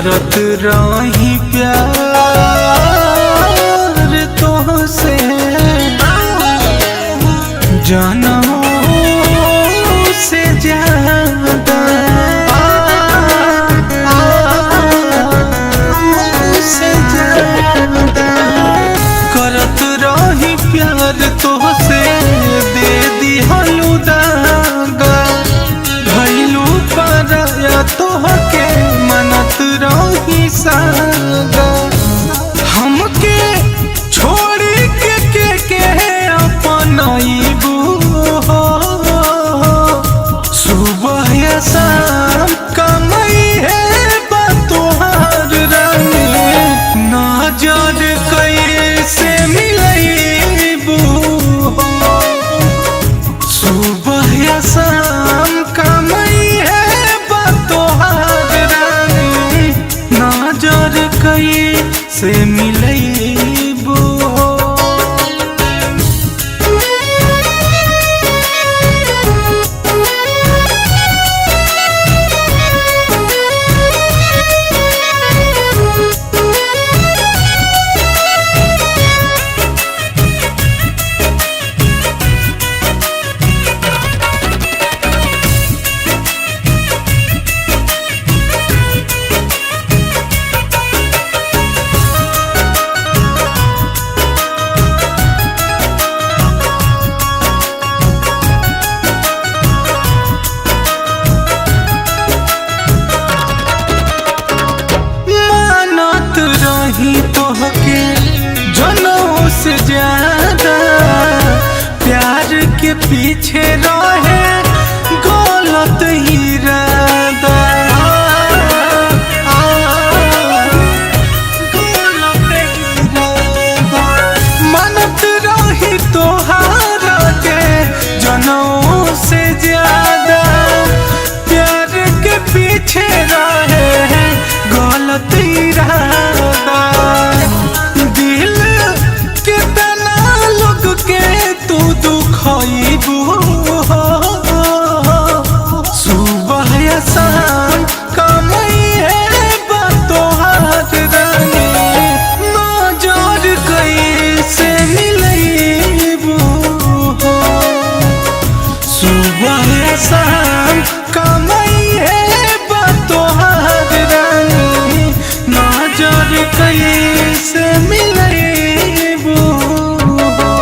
करत रही प्यार तोहसे जनों से ज्यादा करत रही प्यार तोहसे दे दिहलु दागा भइलु पराया तोहके मनत रही सागा हमके छोड़ी के अपनाइबू हो सुबह या शाम कमाई है तोहार रानी नजर कैसे मिलैबू हो सुबह या शाम कमाई है तोहार रानी नजर कैसे मिलैबू हो। तोहके जनों से ज्यादा प्यार के पीछे रहे गलत इरादा मनत रही तोहारा के जनों से ज्यादा प्यार के पीछे रहे गलत इरादा दिल के तना लोग के तू दुखइबू हो सुबह या शाम कमाई है तोहार रानी नजर कैसे मिलैबू हो सुबह या शाम कमाई है तोहार रानी नजर कैसे मिलैबू हो।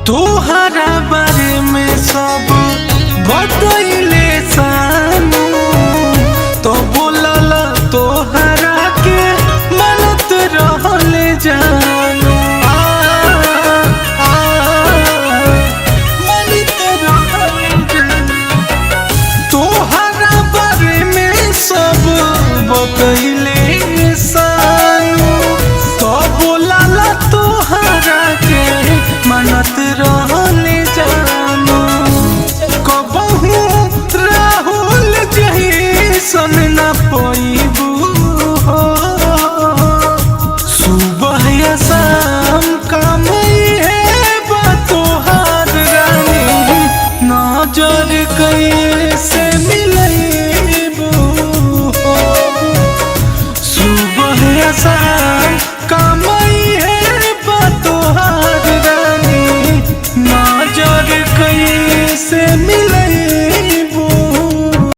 तोहरा बारे में सब बतैले सानू तो बोलला तोहरा के मनत रहले जानू मनत रहले जानू तोहरा बारे में सब बतैले सानू तो बोलला तोहरा के मनत रहले जानू कबहू राहुल जैसन न पैबू हो सुबह या शाम कमाई है तोहार रानी नजर कैसे मिलैबू हो सुबह या शाम कमाई